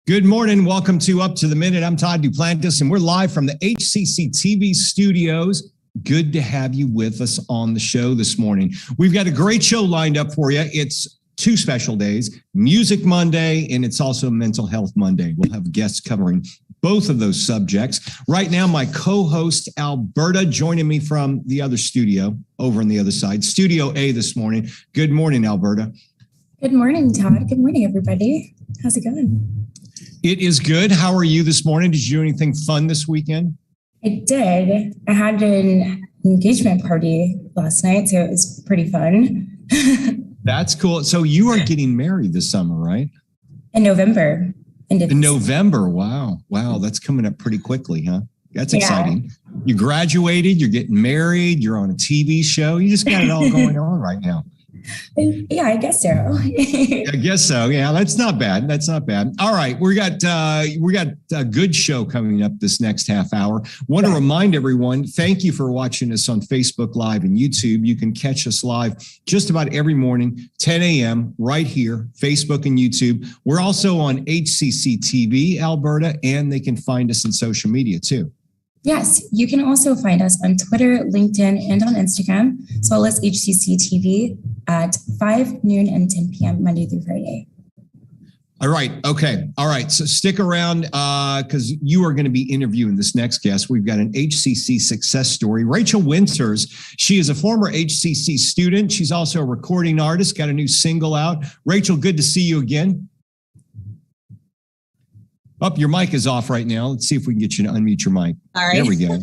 Good morning. Welcome to Up to the Minute. I'm Todd Duplantis, and we're live from the HCCTV studios. Good to have you with us on the show this morning. We've got a great show lined up for you. It's two special days, Music Monday, and it's also Mental Health Monday. We'll have guests covering both of those subjects. Right now, my co-host, Alberta, joining me from the other studio over on the other side, Studio A this morning. Good morning, Alberta. Good morning, Todd. Good morning, everybody. How's it going? It is good. How are you this morning? Did you do anything fun this weekend? I did. I had an engagement party last night, so it was pretty fun. That's cool. So you are getting married this summer, right? In November. In November. Wow. That's coming up pretty quickly, huh? That's exciting. You graduated, you're getting married, you're on a TV show. You just got it all going on right now. Yeah, I guess so. I guess so. Yeah, that's not bad. All right, we got a good show coming up this next half hour. Want to remind everyone, thank you for watching us on Facebook Live and YouTube. You can catch us live just about every morning, 10 a.m. right here, Facebook and YouTube. We're also on HCCTV, Alberta, and they can find us in social media too. Yes, you can also find us on Twitter, LinkedIn, and on Instagram, as well as HCCTV at 5, noon, and 10 p.m. Monday through Friday. All right. Okay. All right. So stick around because you are going to be interviewing this next guest. We've got an HCC success story. Raycheal Winters. She is a former HCC student. She's also a recording artist, got a new single out. Raycheal, good to see you again. Oh, your mic is off right now. Let's see if we can get you to unmute your mic. All right. There we go.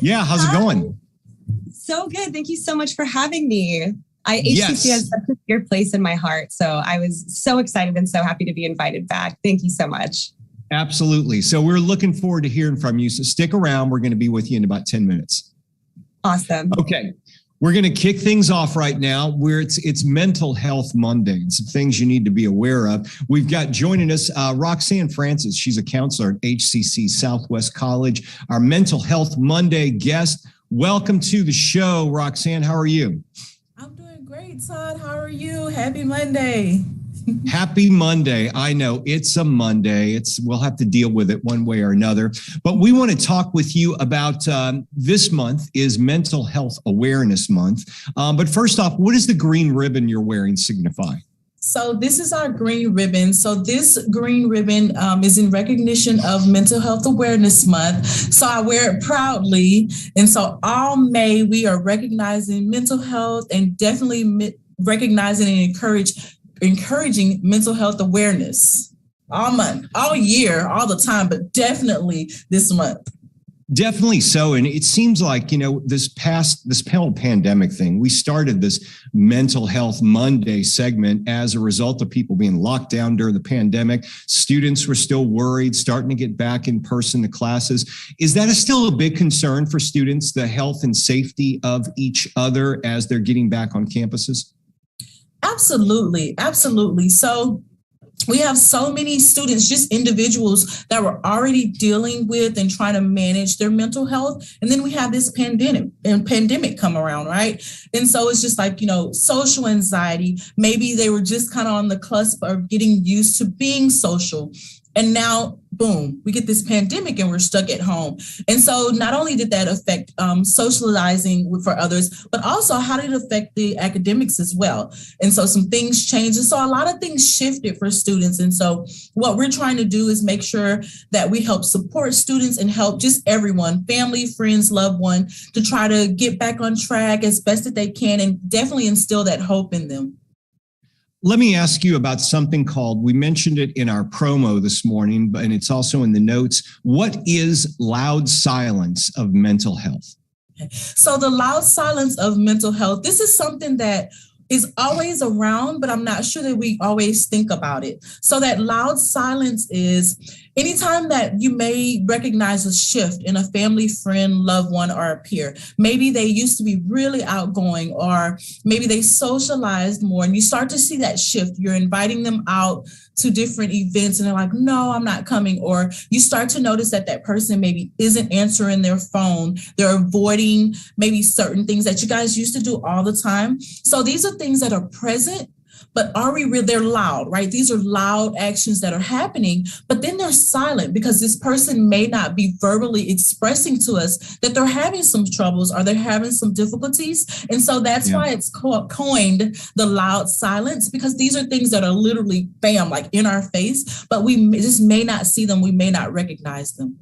Yeah, how's it going? So good. Thank you so much for having me. HCC has such a dear place in my heart. So I was so excited and so happy to be invited back. Thank you so much. Absolutely. So we're looking forward to hearing from you. So stick around. We're going to be with you in about 10 minutes. Awesome. Okay. We're going to kick things off right now where it's Mental Health Monday and some things you need to be aware of. We've got joining us Roxanne Francis. She's a counselor at HCC Southwest College, our Mental Health Monday guest. Welcome to the show, Roxanne. How are you? I'm doing great, Todd. How are you? Happy Monday. Happy Monday. I know it's a Monday. We'll have to deal with it one way or another. But we want to talk with you about this month is Mental Health Awareness Month. But first off, what does the green ribbon you're wearing signify? So this is our green ribbon. So this green ribbon is in recognition of Mental Health Awareness Month. So I wear it proudly. And so all May, we are recognizing mental health and definitely recognizing and encouraging mental health awareness all month, all year, all the time, but definitely this month. Definitely so. And it seems like, this whole pandemic thing, we started this Mental Health Monday segment as a result of people being locked down during the pandemic. Students were still worried, starting to get back in person to classes. Is that still a big concern for students, the health and safety of each other as they're getting back on campuses? Absolutely. So we have so many students, just individuals that were already dealing with and trying to manage their mental health. And then we have this pandemic come around, right? And so it's just like, social anxiety. Maybe they were just kind of on the cusp of getting used to being social. And now, boom, we get this pandemic and we're stuck at home. And so not only did that affect socializing for others, but also how did it affect the academics as well? And so some things changed. And so a lot of things shifted for students. And so what we're trying to do is make sure that we help support students and help just everyone, family, friends, loved one, to try to get back on track as best that they can and definitely instill that hope in them. Let me ask you about something we mentioned it in our promo this morning, and it's also in the notes. What is loud silence of mental health? So the loud silence of mental health, this is something that is always around, but I'm not sure that we always think about it. So that loud silence is anytime that you may recognize a shift in a family, friend, loved one, or a peer. Maybe they used to be really outgoing, or maybe they socialized more, and you start to see that shift. You're inviting them out to different events and they're like, no, I'm not coming. Or you start to notice that that person maybe isn't answering their phone. They're avoiding maybe certain things that you guys used to do all the time. So these are things that are present, But they're loud, right? These are loud actions that are happening, but then they're silent because this person may not be verbally expressing to us that they're having some troubles or they're having some difficulties. And so that's why it's coined the loud silence, because these are things that are literally bam, like in our face, but we just may not see them. We may not recognize them.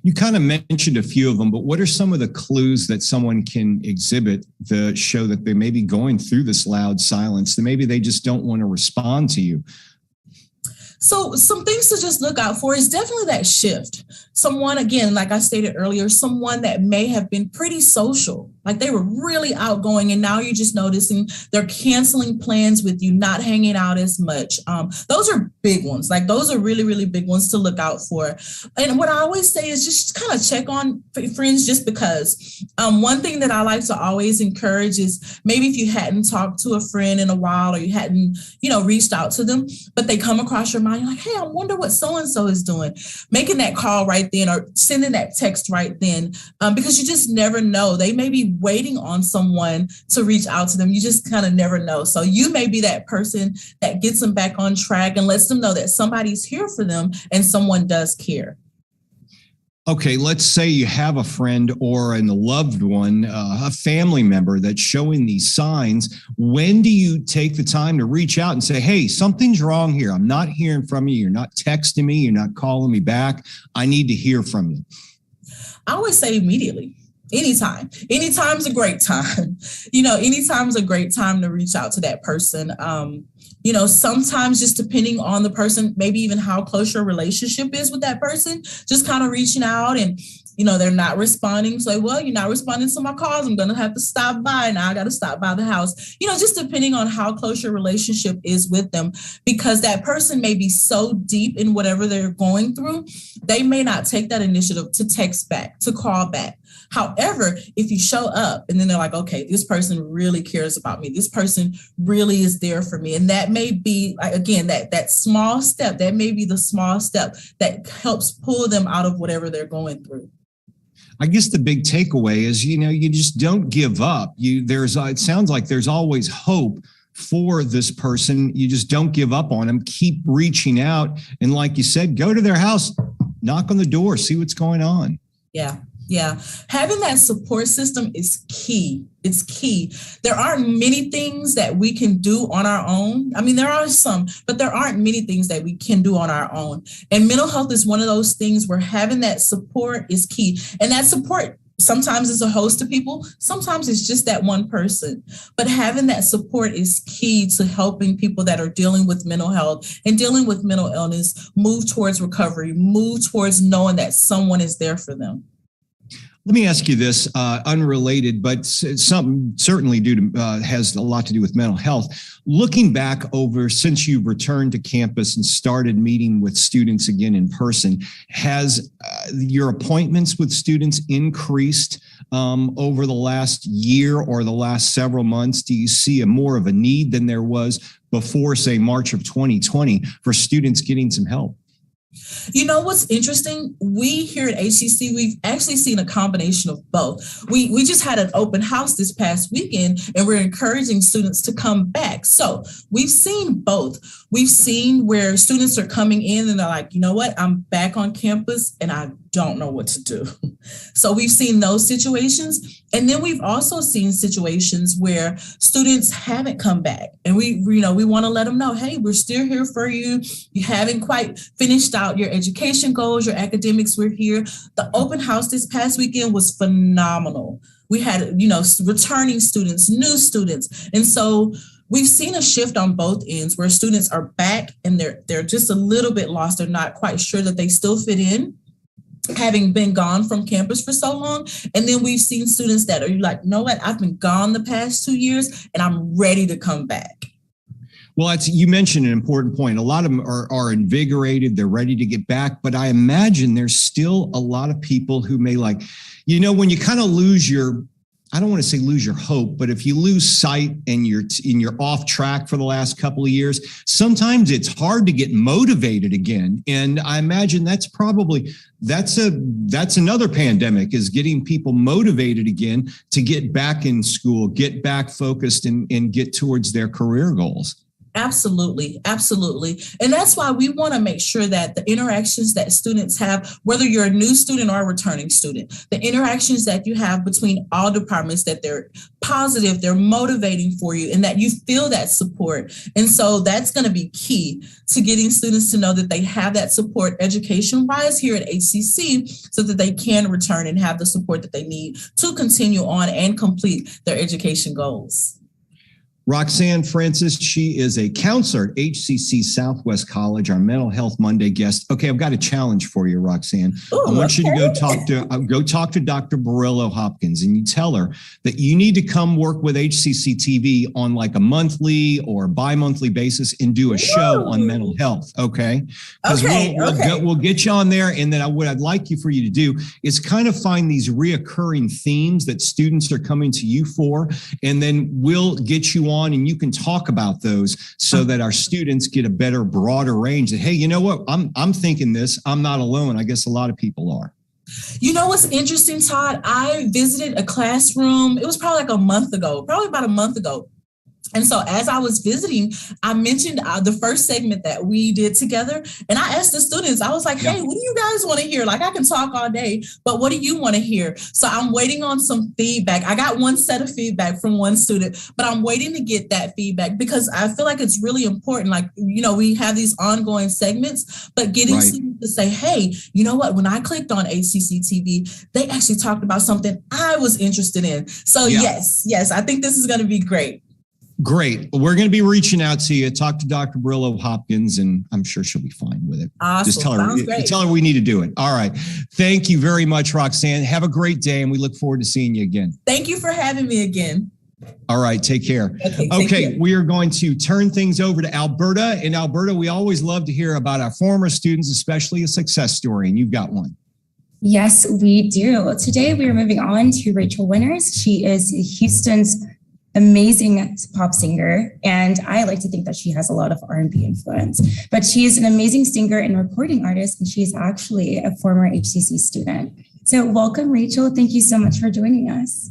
You kind of mentioned a few of them, but what are some of the clues that someone can exhibit that show that they may be going through this loud silence, that maybe they just don't want to respond to you? So some things to just look out for is definitely that shift. Someone, again, like I stated earlier, someone that may have been pretty social, like they were really outgoing, and now you're just noticing they're canceling plans with you, not hanging out as much. Those are big ones. Like those are really, really big ones to look out for. And what I always say is just kind of check on friends, just because one thing that I like to always encourage is maybe if you hadn't talked to a friend in a while, or you hadn't, reached out to them, but they come across your mind, you're like, hey, I wonder what so-and-so is doing. Making that call right then or sending that text right then, because you just never know. They may be waiting on someone to reach out to them. You just kind of never know. So you may be that person that gets them back on track and lets them know that somebody's here for them and someone does care. Okay, let's say you have a friend or a loved one, a family member that's showing these signs. When do you take the time to reach out and say, hey, something's wrong here. I'm not hearing from you. You're not texting me. You're not calling me back. I need to hear from you. I always say immediately. Anytime. Anytime's a great time. Anytime's a great time to reach out to that person. Sometimes just depending on the person, maybe even how close your relationship is with that person, just kind of reaching out and, they're not responding. So, well, you're not responding to my calls. I'm going to have to stop by. Now I got to stop by the house, just depending on how close your relationship is with them, because that person may be so deep in whatever they're going through. They may not take that initiative to text back, to call back. However, if you show up and then they're like, okay, this person really cares about me. This person really is there for me. And that may be, again, that small step, that may be the small step that helps pull them out of whatever they're going through. I guess the big takeaway is, you just don't give up. It sounds like there's always hope for this person. You just don't give up on them. Keep reaching out. And like you said, go to their house, knock on the door, see what's going on. Yeah. Having that support system is key. It's key. There aren't many things that we can do on our own. I mean, there are some, but there aren't many things that we can do on our own. And mental health is one of those things where having that support is key. And that support sometimes is a host of people. Sometimes it's just that one person. But having that support is key to helping people that are dealing with mental health and dealing with mental illness move towards recovery, move towards knowing that someone is there for them. Let me ask you this, unrelated, but something certainly has a lot to do with mental health. Looking back over since you've returned to campus and started meeting with students again in person, has your appointments with students increased over the last year or the last several months? Do you see more of a need than there was before, say, March of 2020 for students getting some help? What's interesting? We here at HCC, we've actually seen a combination of both. We just had an open house this past weekend, and we're encouraging students to come back. So we've seen both. We've seen where students are coming in and they're like, you know what? I'm back on campus and I don't know what to do. So we've seen those situations. And then we've also seen situations where students haven't come back. And we want to let them know, hey, we're still here for you. You haven't quite finished out your education goals, your academics. We're here. The open house this past weekend was phenomenal. We had, returning students, new students. And so we've seen a shift on both ends where students are back and they're just a little bit lost. They're not quite sure that they still fit in, having been gone from campus for so long. And then we've seen students that are like, you know what, I've been gone the past 2 years and I'm ready to come back. Well, you mentioned an important point. A lot of them are invigorated. They're ready to get back. But I imagine there's still a lot of people who may when you kind of lose I don't want to say lose your hope, but if you lose sight and you're off track for the last couple of years, sometimes it's hard to get motivated again. And I imagine that's another pandemic, is getting people motivated again to get back in school, get back focused and get towards their career goals. Absolutely. Absolutely. And that's why we want to make sure that the interactions that students have, whether you're a new student or a returning student, the interactions that you have between all departments, that they're positive, they're motivating for you, and that you feel that support. And so that's going to be key to getting students to know that they have that support education-wise here at HCC so that they can return and have the support that they need to continue on and complete their education goals. Roxanne Francis, she is a counselor at HCC Southwest College, our Mental Health Monday guest. Okay, I've got a challenge for you, Roxanne. Ooh, I want you to go talk to Dr. Barillo Hopkins, and you tell her that you need to come work with HCCTV on like a monthly or bi-monthly basis and do a show on mental health. Okay, because we'll get you on there, and then what I'd like for you to do is kind of find these reoccurring themes that students are coming to you for, and then we'll get you on and you can talk about those so that our students get a better, broader range that, hey, you know what? I'm thinking this. I'm not alone. I guess a lot of people are. You know what's interesting, Todd? I visited a classroom. It was probably about a month ago. And so as I was visiting, I mentioned the first segment that we did together. And I asked the students, I was like, hey, what do you guys want to hear? Like, I can talk all day, but what do you want to hear? So I'm waiting on some feedback. I got one set of feedback from one student, but I'm waiting to get that feedback because I feel like it's really important. Like, you know, we have these ongoing segments, but getting students to say, hey, you know what? When I clicked on HCCTV, they actually talked about something I was interested in. So yes, I think this is going to be great. Great. We're going to be reaching out to you. Talk to Dr. Barillo Hopkins, and I'm sure she'll be fine with it. Awesome. Just tell her we need to do it. All right. Thank you very much, Roxanne. Have a great day, and we look forward to seeing you again. Thank you for having me again. All right. Take care. Okay. We are going to turn things over to Alberta. In Alberta, we always love to hear about our former students, especially a success story, and you've got one. Yes, we do. Today, we are moving on to Raycheal Winters. She is Houston's amazing pop singer, and I like to think that she has a lot of R&B influence, but she is an amazing singer and recording artist, and she is actually a former HCC student. So welcome, Raycheal. Thank you so much for joining us.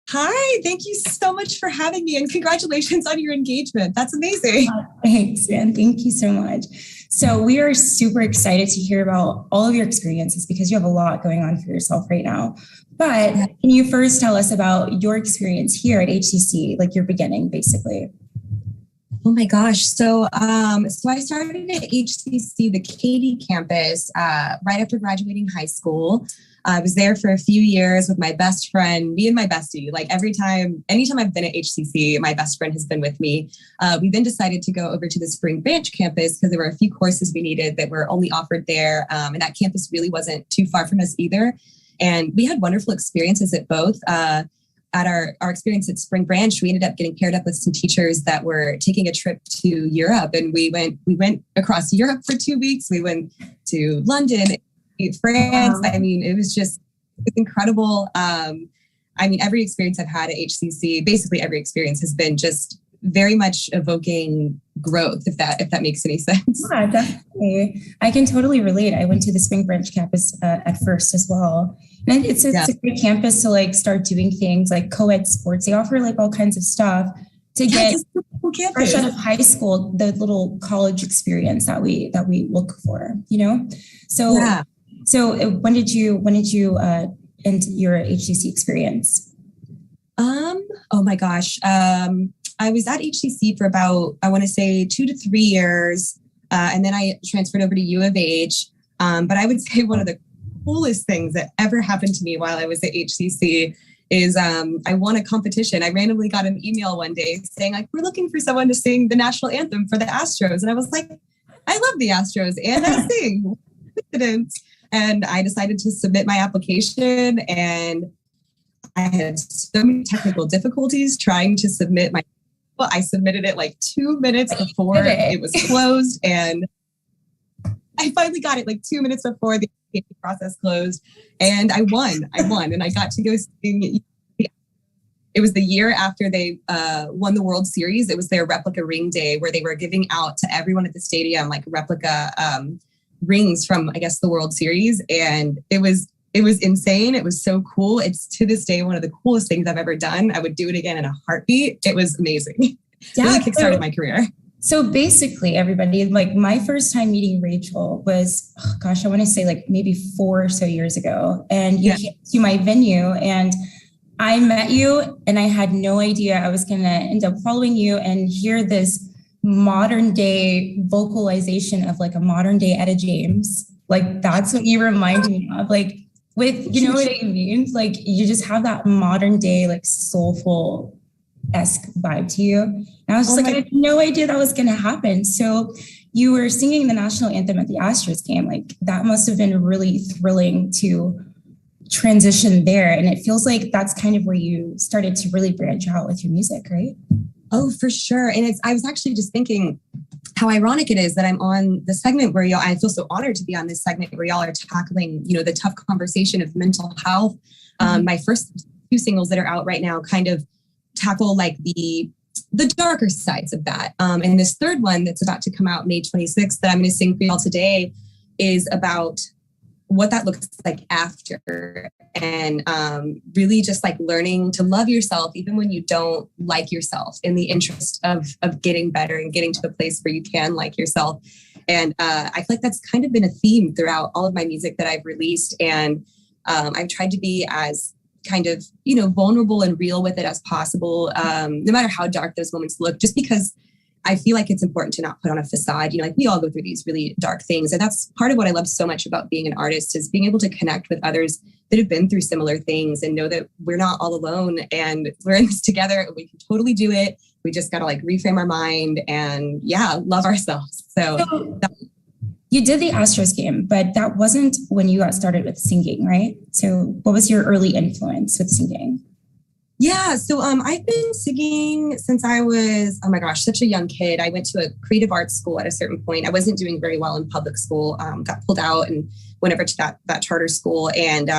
Hi, thank you so much for having me, and congratulations on your engagement. That's amazing. Thanks, man. Thank you so much. So we are super excited to hear about all of your experiences because you have a lot going on for yourself right now. But can you first tell us about your experience here at HCC, like your beginning, basically? Oh my gosh. So I started at HCC, the Katy campus, right after graduating high school. I was there for a few years with my best friend, me and my bestie. Like anytime I've been at HCC, my best friend has been with me. We then decided to go over to the Spring Branch campus because there were a few courses we needed that were only offered there. And that campus really wasn't too far from us either. And we had wonderful experiences at both. At our experience at Spring Branch, we ended up getting paired up with some teachers that were taking a trip to Europe. And we went across Europe for 2 weeks. We went to London, France. I mean, it was incredible. Every experience I've had at HCC, basically every experience has been just very much evoking growth, if that makes any sense. Yeah, definitely. I can totally relate. I went to the Spring Branch campus at first as well. And it's a great campus to like start doing things like co-ed sports. They offer like all kinds of stuff to get fresh out of high school, the little college experience that we look for, you know? So when did you end your HCC experience? Oh my gosh. I was at HCC for about, I want to say 2 to 3 years. And then I transferred over to U of H. But I would say one of the coolest things that ever happened to me while I was at HCC is I won a competition. I randomly got an email one day saying, like, we're looking for someone to sing the National Anthem for the Astros. And I was like, I love the Astros and I sing. And I decided to submit my application, and I had so many technical difficulties trying to submit my. Well, I submitted it like 2 minutes before it was closed, and I finally got it like 2 minutes before the process closed, and I won, and I got to go sing. It was the year after they won the World Series. It was their replica ring day where they were giving out to everyone at the stadium like replica rings from, I guess, the World Series, and it was insane. It was so cool. It's to this day one of the coolest things I've ever done. I would do it again in a heartbeat. It was amazing. really kickstarted my career. So basically, everybody, like my first time meeting Raycheal was, I want to say like maybe 4 or so years ago. And you came to my venue and I met you and I had no idea I was going to end up following you and hear this modern day vocalization of like a modern day Etta James. Like that's what you remind me of. Like with, you know what I mean? Like you just have that modern day, like soulful-esque vibe to you. And I was just I had no idea that was going to happen. So you were singing the national anthem at the Astros game. Like that must have been really thrilling to transition there. And it feels like that's kind of where you started to really branch out with your music, right? Oh, for sure. And I was actually just thinking how ironic it is that I'm on the segment where I feel so honored to be on this segment where y'all are tackling, the tough conversation of mental health. My first 2 singles that are out right now kind of tackle like the darker sides of that. And this third one that's about to come out May 26th that I'm going to sing for y'all today is about what that looks like after and really just like learning to love yourself even when you don't like yourself in the interest of getting better and getting to the place where you can like yourself. And I feel like that's kind of been a theme throughout all of my music that I've released. And I've tried to be as kind of, vulnerable and real with it as possible, no matter how dark those moments look, just because I feel like it's important to not put on a facade. Like we all go through these really dark things. And that's part of what I love so much about being an artist is being able to connect with others that have been through similar things and know that we're not all alone and we're in this together. And we can totally do it. We just got to like reframe our mind and love ourselves. So you did the Astros game, but that wasn't when you got started with singing, right? So what was your early influence with singing? Yeah. So I've been singing since I was, such a young kid. I went to a creative arts school at a certain point. I wasn't doing very well in public school, got pulled out and went over to that charter school. And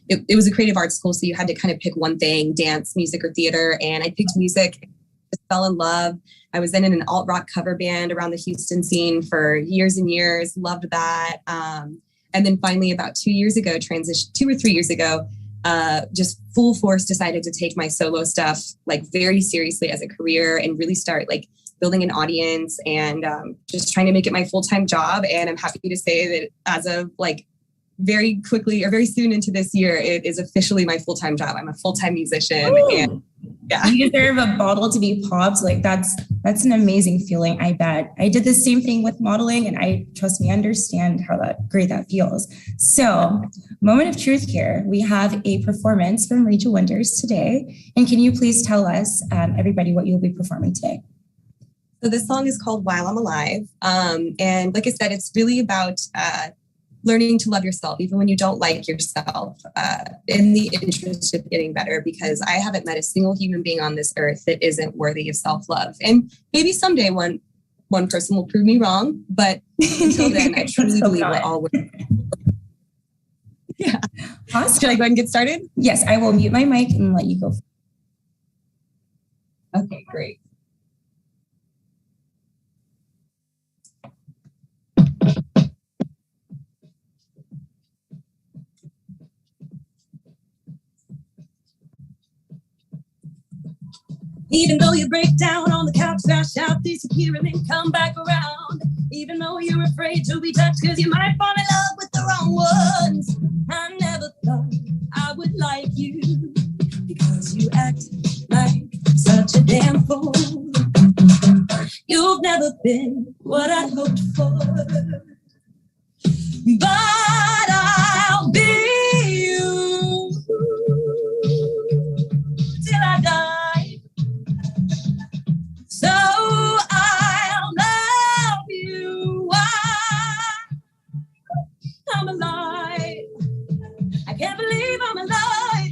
it was a creative arts school. So you had to kind of pick one thing, dance, music, or theater. And I picked music, just fell in love. I was then in an alt rock cover band around the Houston scene for years and years, loved that. And then finally about 2 years ago, 2 or 3 years ago, just full force decided to take my solo stuff like very seriously as a career and really start like building an audience and just trying to make it my full-time job. And I'm happy to say that as of like very quickly or very soon into this year, it is officially my full-time job. I'm a full-time musician. Ooh. And you deserve a bottle to be popped. Like that's an amazing feeling. I bet. I did the same thing with modeling and I understand how great that feels. So moment of truth here. We have a performance from Raycheal Winters today. And can you please tell us, everybody, what you'll be performing today? So this song is called While I'm Alive. And like I said, it's really about learning to love yourself, even when you don't like yourself, in the interest of getting better, because I haven't met a single human being on this earth that isn't worthy of self-love. And maybe someday one person will prove me wrong, but until then, I truly believe we're all worthy. Yeah. Awesome. Should I go ahead and get started? Yes, I will mute my mic and let you go. Okay, great. Even though you break down on the couch, dash out, disappear, and then come back around. Even though you're afraid to be touched, because you might fall in love with the wrong ones. I never thought I would like you, because you act like such a damn fool. You've never been what I hoped for, but I'll be you till I die. So I'll love you while I'm alive. I can't believe I'm alive.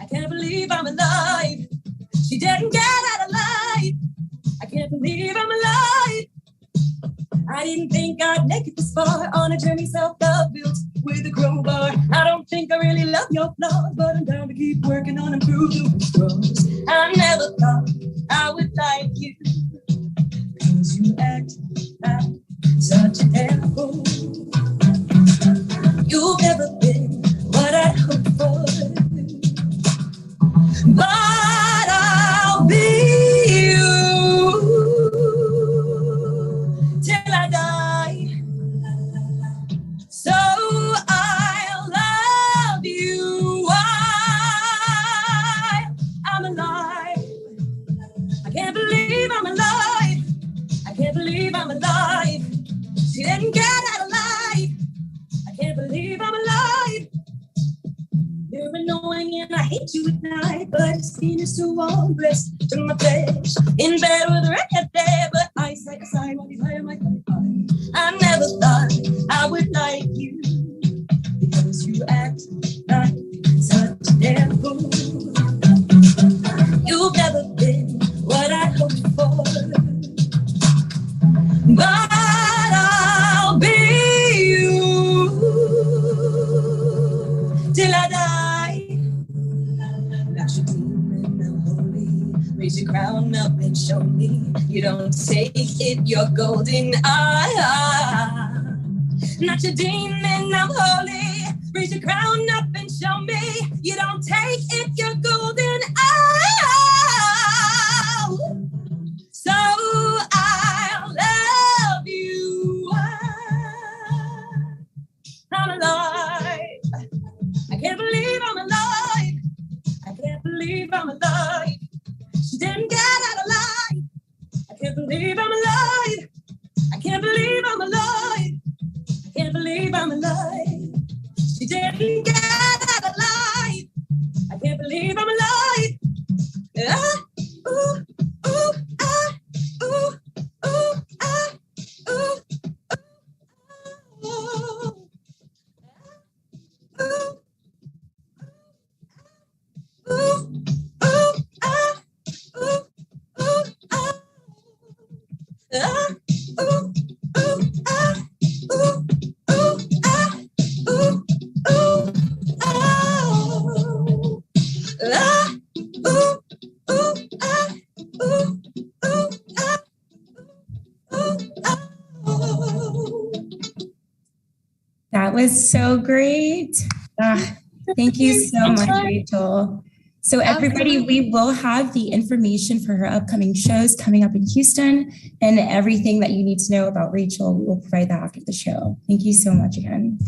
I can't believe I'm alive. She didn't get out alive. I can't believe I'm alive. I didn't think I'd make it this far on a journey self-love built with a crowbar. I don't think I really love your flaws, but I'm down to keep working on improving the flaws. I never thought I would like you, because you act like such a damn fool. You've never been what I hoped for, but I'll be you I'm alive. She didn't get out alive. I can't believe I'm alive. You're annoying and I hate you at night, but it's skin is too warm, blessed to my flesh. In bed with a record there, but eyesight aside while you play my heart. I never thought I would like you because you act like such a damn fool. You've never been what I hoped for, but I'll be you till I die. Not your demon, I'm holy. Raise your crown up and show me you don't take it, your golden eye. Not your demon, I'm holy. Raise your crown up and show me you don't take it, your golden eye. So I'll love you. I'm alive. I can't believe I'm alive. I can't believe I'm alive. She didn't get out alive. I can't believe I'm alive. I can't believe I'm alive. I can't believe I'm alive. She didn't get out alive. I can't believe I'm alive. Ah, ooh, ooh, ah, ooh, ooh, ah, ooh, ooh, ooh, ooh, ooh, ah, ooh, ooh, ah, ah, ooh, ooh, ah, ooh, ooh, ah, ooh, ooh, ah, ah, ooh, ooh, ah, ooh, ooh, ah, ooh, ah. That was so great. Thank you so much, Raycheal. So everybody, we will have the information for her upcoming shows coming up in Houston, and everything that you need to know about Raycheal, we will provide that after the show. Thank you so much again.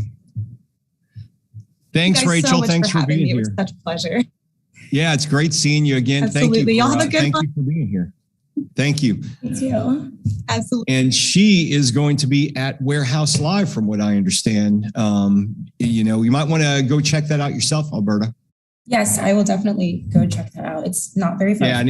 Thanks, Raycheal. Thanks for being here. It was such a pleasure. Yeah, it's great seeing you again. Absolutely. Thank you. Y'all have a good one. Thank you for being here. Thank you. Me too. Absolutely. And she is going to be at Warehouse Live, from what I understand. You might want to go check that out yourself, Alberta. Yes, I will definitely go check that out. It's not very far. Yeah, and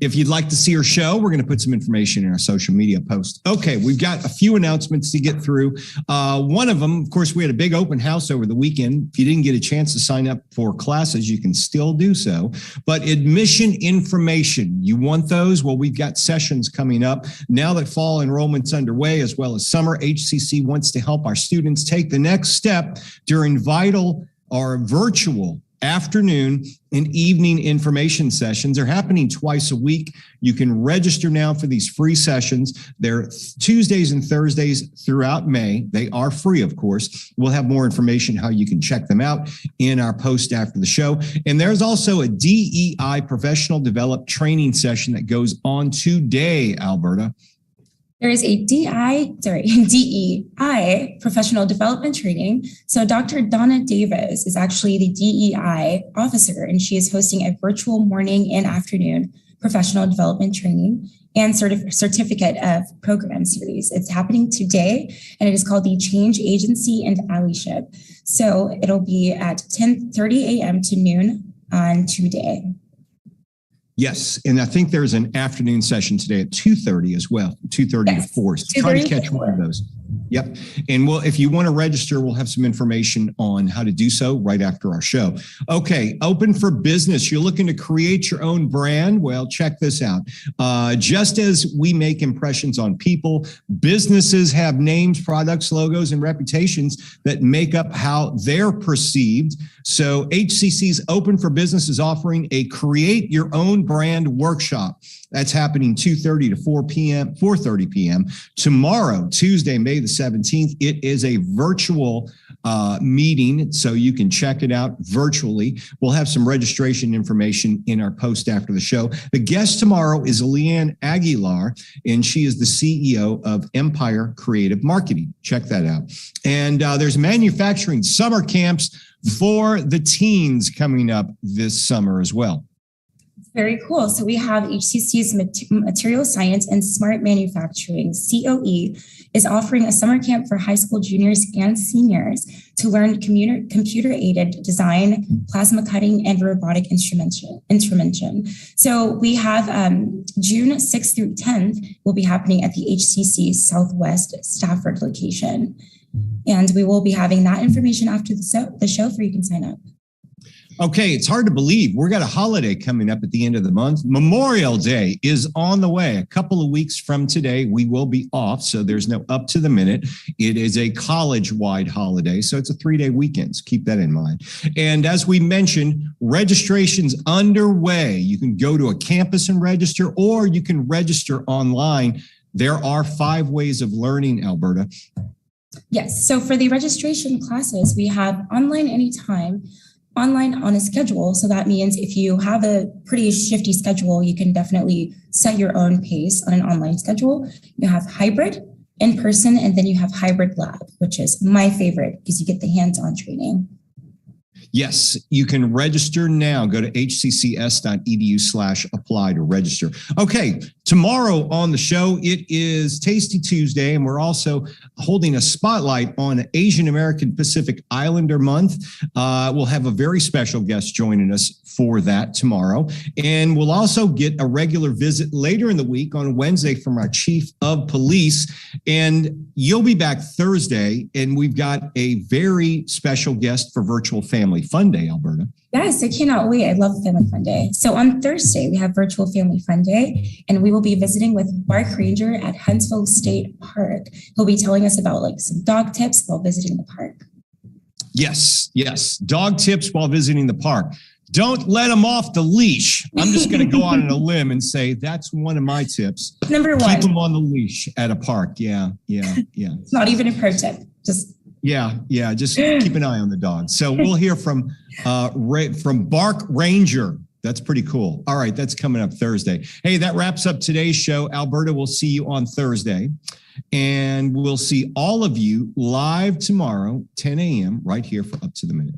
if you'd like to see her show, we're going to put some information in our social media post. Okay, we've got a few announcements to get through. One of them, of course, we had a big open house over the weekend. If you didn't get a chance to sign up for classes, you can still do so. But admission information, you want those? Well, we've got sessions coming up. Now that fall enrollment's underway, as well as summer, HCC wants to help our students take the next step during vital or virtual afternoon and evening information sessions. Are happening twice a week. You can register now for these free sessions. They're Tuesdays and Thursdays throughout May. They are free, of course. We'll have more information how you can check them out in our post after the show. And there's also a DEI professional development training session that goes on today, Alberta. There is a DEI professional development training. So Dr. Donna Davis is actually the DEI officer, and she is hosting a virtual morning and afternoon professional development training and certificate of program series. It's happening today, and it is called the Change Agency and Allyship. So it'll be at 10:30 a.m. to noon on today. Yes, and I think there's an afternoon session today at 2:30 as well, 2:30 to 4. So try to catch one of those. Yep. And if you want to register, we'll have some information on how to do so right after our show. Okay, open for business. You're looking to create your own brand? Well, check this out. Just as we make impressions on people, businesses have names, products, logos, and reputations that make up how they're perceived. So HCC's Open for Business is offering a Create Your Own Brand workshop. That's happening 2:30 to 4:30 p.m. tomorrow, Tuesday, May the 17th. It is a virtual meeting, so you can check it out virtually. We'll have some registration information in our post after the show. The guest tomorrow is Leanne Aguilar, and she is the CEO of Empire Creative Marketing. Check that out. And there's manufacturing summer camps for the teens coming up this summer as well. Very cool. So we have HCC's Material Science and Smart Manufacturing, COE, is offering a summer camp for high school juniors and seniors to learn computer-aided design, plasma cutting, and robotic instrumentation. So we have June 6th through 10th will be happening at the HCC Southwest Stafford location. And we will be having that information after the show for you can sign up. Okay, it's hard to believe. We've got a holiday coming up at the end of the month. Memorial Day is on the way. A couple of weeks from today, we will be off, so there's no up to the minute. It is a college-wide holiday, so it's a 3-day weekend. So keep that in mind. And as we mentioned, registration's underway. You can go to a campus and register, or you can register online. There are 5 ways of learning, Alberta. Yes, so for the registration classes, we have online anytime, online on a schedule. So that means if you have a pretty shifty schedule, you can definitely set your own pace on an online schedule. You have hybrid, in person, and then you have hybrid lab, which is my favorite because you get the hands-on training. Yes, you can register now. Go to hccs.edu/apply to register. Okay, tomorrow on the show, it is Tasty Tuesday, and we're also holding a spotlight on Asian American Pacific Islander Month. We'll have a very special guest joining us for that tomorrow. And we'll also get a regular visit later in the week on Wednesday from our chief of police. And you'll be back Thursday, and we've got a very special guest for Virtual Family Fun Day, Alberta. Yes, I cannot wait. I love Family Fun Day. So on Thursday, we have Virtual Family Fun Day, and we will be visiting with Park Ranger at Huntsville State Park. He'll be telling us about like some dog tips while visiting the park. Yes, dog tips while visiting the park. Don't let them off the leash. I'm just going to go on a limb and say that's one of my tips. Number one. Keep them on the leash at a park. Yeah. It's not even a pro tip. Just keep an eye on the dog. So we'll hear from Bark Ranger. That's pretty cool. All right, that's coming up Thursday. Hey, that wraps up today's show. Alberta, we'll see you on Thursday. And we'll see all of you live tomorrow, 10 a.m. right here for Up to the Minute.